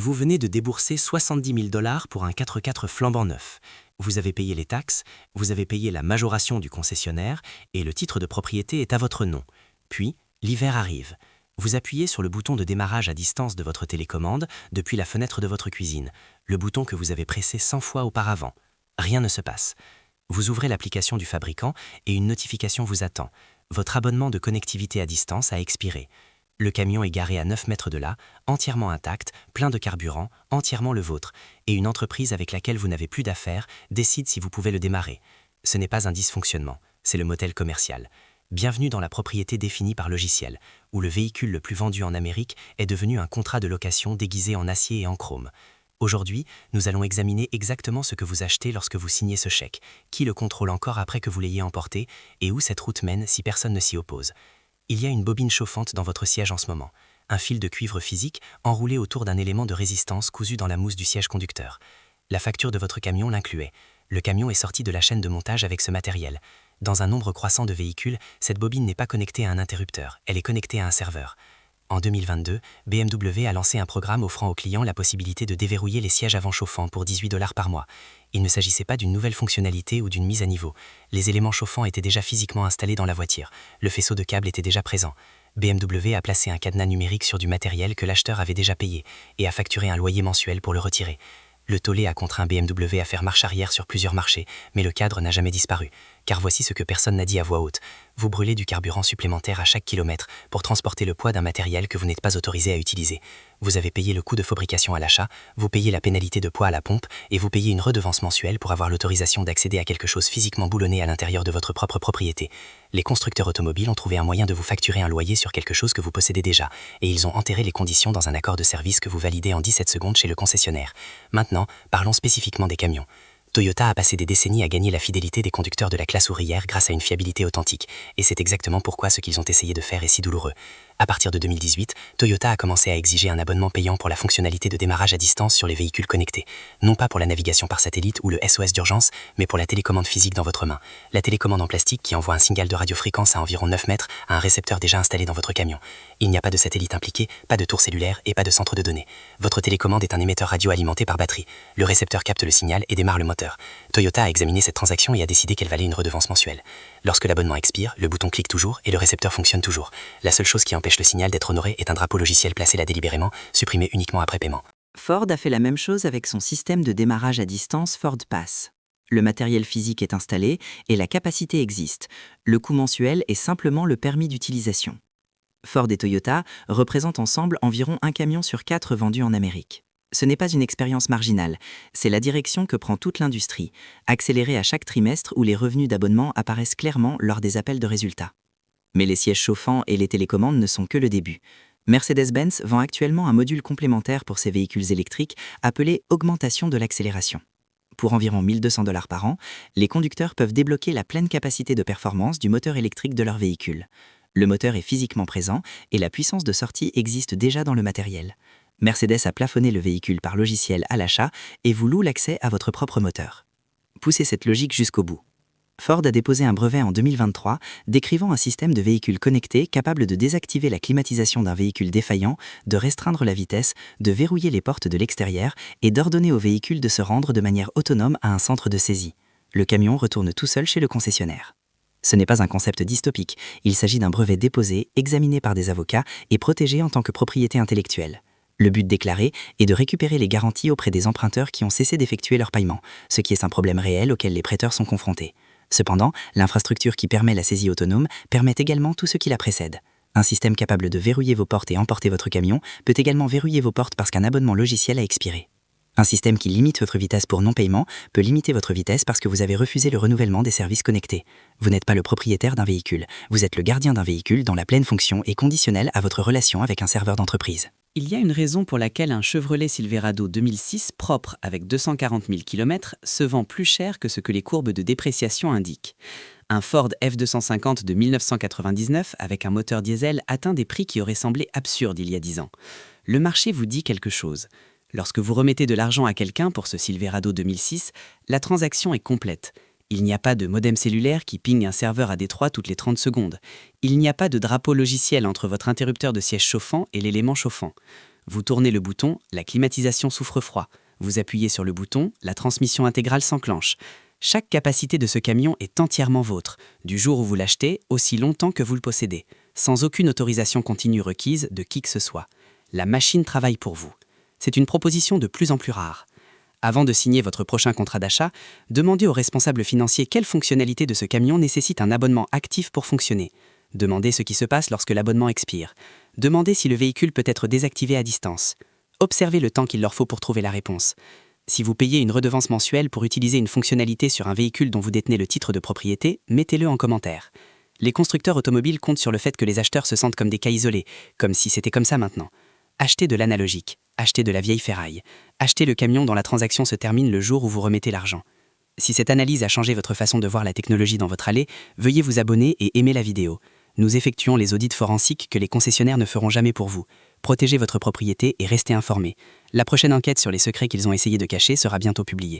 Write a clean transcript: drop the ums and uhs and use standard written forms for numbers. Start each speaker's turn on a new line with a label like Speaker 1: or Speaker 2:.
Speaker 1: Vous venez de débourser 70 000 $ pour un 4x4 flambant neuf. Vous avez payé les taxes, vous avez payé la majoration du concessionnaire et le titre de propriété est à votre nom. Puis, l'hiver arrive. Vous appuyez sur le bouton de démarrage à distance de votre télécommande depuis la fenêtre de votre cuisine, le bouton que vous avez pressé 100 fois auparavant. Rien ne se passe. Vous ouvrez l'application du fabricant et une notification vous attend. Votre abonnement de connectivité à distance a expiré. Le camion est garé à 9 mètres de là, entièrement intact, plein de carburant, entièrement le vôtre, et une entreprise avec laquelle vous n'avez plus d'affaires décide si vous pouvez le démarrer. Ce n'est pas un dysfonctionnement, c'est le motel commercial. Bienvenue dans la propriété définie par logiciel, où le véhicule le plus vendu en Amérique est devenu un contrat de location déguisé en acier et en chrome. Aujourd'hui, nous allons examiner exactement ce que vous achetez lorsque vous signez ce chèque, qui le contrôle encore après que vous l'ayez emporté, et où cette route mène si personne ne s'y oppose. Il y a une bobine chauffante dans votre siège en ce moment, un fil de cuivre physique enroulé autour d'un élément de résistance cousu dans la mousse du siège conducteur. La facture de votre camion l'incluait. Le camion est sorti de la chaîne de montage avec ce matériel. Dans un nombre croissant de véhicules, cette bobine n'est pas connectée à un interrupteur, elle est connectée à un serveur. En 2022, BMW a lancé un programme offrant aux clients la possibilité de déverrouiller les sièges avant chauffants pour 18 $ par mois. Il ne s'agissait pas d'une nouvelle fonctionnalité ou d'une mise à niveau. Les éléments chauffants étaient déjà physiquement installés dans la voiture. Le faisceau de câbles était déjà présent. BMW a placé un cadenas numérique sur du matériel que l'acheteur avait déjà payé et a facturé un loyer mensuel pour le retirer. Le tollé a contraint BMW à faire marche arrière sur plusieurs marchés, mais le cadre n'a jamais disparu. Car voici ce que personne n'a dit à voix haute. Vous brûlez du carburant supplémentaire à chaque kilomètre pour transporter le poids d'un matériel que vous n'êtes pas autorisé à utiliser. Vous avez payé le coût de fabrication à l'achat, vous payez la pénalité de poids à la pompe et vous payez une redevance mensuelle pour avoir l'autorisation d'accéder à quelque chose physiquement boulonné à l'intérieur de votre propre propriété. Les constructeurs automobiles ont trouvé un moyen de vous facturer un loyer sur quelque chose que vous possédez déjà, et ils ont enterré les conditions dans un accord de service que vous validez en 17 secondes chez le concessionnaire. Maintenant, parlons spécifiquement des camions. Toyota a passé des décennies à gagner la fidélité des conducteurs de la classe ouvrière grâce à une fiabilité authentique, et c'est exactement pourquoi ce qu'ils ont essayé de faire est si douloureux. À partir de 2018, Toyota a commencé à exiger un abonnement payant pour la fonctionnalité de démarrage à distance sur les véhicules connectés, non pas pour la navigation par satellite ou le SOS d'urgence, mais pour la télécommande physique dans votre main. La télécommande en plastique qui envoie un signal de radiofréquence à environ 9 mètres à un récepteur déjà installé dans votre camion. Il n'y a pas de satellite impliqué, pas de tour cellulaire et pas de centre de données. Votre télécommande est un émetteur radio alimenté par batterie. Le récepteur capte le signal et démarre le moteur. Toyota a examiné cette transaction et a décidé qu'elle valait une redevance mensuelle. Lorsque l'abonnement expire, le bouton clique toujours et le récepteur fonctionne toujours. La seule chose qui empêche le signal d'être honoré est un drapeau logiciel placé là délibérément, supprimé uniquement après paiement.
Speaker 2: Ford a fait la même chose avec son système de démarrage à distance Ford Pass. Le matériel physique est installé et la capacité existe. Le coût mensuel est simplement le permis d'utilisation. Ford et Toyota représentent ensemble environ 1 camion sur 4 vendus en Amérique. Ce n'est pas une expérience marginale, c'est la direction que prend toute l'industrie, accélérée à chaque trimestre où les revenus d'abonnement apparaissent clairement lors des appels de résultats. Mais les sièges chauffants et les télécommandes ne sont que le début. Mercedes-Benz vend actuellement un module complémentaire pour ses véhicules électriques appelé augmentation de l'accélération. Pour environ 1 200 $ par an, les conducteurs peuvent débloquer la pleine capacité de performance du moteur électrique de leur véhicule. Le moteur est physiquement présent et la puissance de sortie existe déjà dans le matériel. Mercedes a plafonné le véhicule par logiciel à l'achat et vous loue l'accès à votre propre moteur. Poussez cette logique jusqu'au bout. Ford a déposé un brevet en 2023 décrivant un système de véhicule connecté capable de désactiver la climatisation d'un véhicule défaillant, de restreindre la vitesse, de verrouiller les portes de l'extérieur et d'ordonner au véhicule de se rendre de manière autonome à un centre de saisie. Le camion retourne tout seul chez le concessionnaire. Ce n'est pas un concept dystopique, il s'agit d'un brevet déposé, examiné par des avocats et protégé en tant que propriété intellectuelle. Le but déclaré est de récupérer les garanties auprès des emprunteurs qui ont cessé d'effectuer leur paiement, ce qui est un problème réel auquel les prêteurs sont confrontés. Cependant, l'infrastructure qui permet la saisie autonome permet également tout ce qui la précède. Un système capable de verrouiller vos portes et emporter votre camion peut également verrouiller vos portes parce qu'un abonnement logiciel a expiré. Un système qui limite votre vitesse pour non-paiement peut limiter votre vitesse parce que vous avez refusé le renouvellement des services connectés. Vous n'êtes pas le propriétaire d'un véhicule, vous êtes le gardien d'un véhicule dont la pleine fonction est conditionnelle à votre relation avec un serveur d'entreprise.
Speaker 3: Il y a une raison pour laquelle un Chevrolet Silverado 2006 propre avec 240 000 km se vend plus cher que ce que les courbes de dépréciation indiquent. Un Ford F250 de 1999 avec un moteur diesel atteint des prix qui auraient semblé absurdes il y a 10 ans. Le marché vous dit quelque chose. Lorsque vous remettez de l'argent à quelqu'un pour ce Silverado 2006, la transaction est complète. Il n'y a pas de modem cellulaire qui pingue un serveur à Détroit toutes les 30 secondes. Il n'y a pas de drapeau logiciel entre votre interrupteur de siège chauffant et l'élément chauffant. Vous tournez le bouton, la climatisation souffre froid. Vous appuyez sur le bouton, la transmission intégrale s'enclenche. Chaque capacité de ce camion est entièrement vôtre, du jour où vous l'achetez, aussi longtemps que vous le possédez, sans aucune autorisation continue requise de qui que ce soit. La machine travaille pour vous. C'est une proposition de plus en plus rare. Avant de signer votre prochain contrat d'achat, demandez au responsable financier quelle fonctionnalité de ce camion nécessite un abonnement actif pour fonctionner. Demandez ce qui se passe lorsque l'abonnement expire. Demandez si le véhicule peut être désactivé à distance. Observez le temps qu'il leur faut pour trouver la réponse. Si vous payez une redevance mensuelle pour utiliser une fonctionnalité sur un véhicule dont vous détenez le titre de propriété, mettez-le en commentaire. Les constructeurs automobiles comptent sur le fait que les acheteurs se sentent comme des cas isolés, comme si c'était comme ça maintenant. Achetez de l'analogique, achetez de la vieille ferraille, achetez le camion dont la transaction se termine le jour où vous remettez l'argent. Si cette analyse a changé votre façon de voir la technologie dans votre allée, veuillez vous abonner et aimer la vidéo. Nous effectuons les audits forensiques que les concessionnaires ne feront jamais pour vous. Protégez votre propriété et restez informés. La prochaine enquête sur les secrets qu'ils ont essayé de cacher sera bientôt publiée.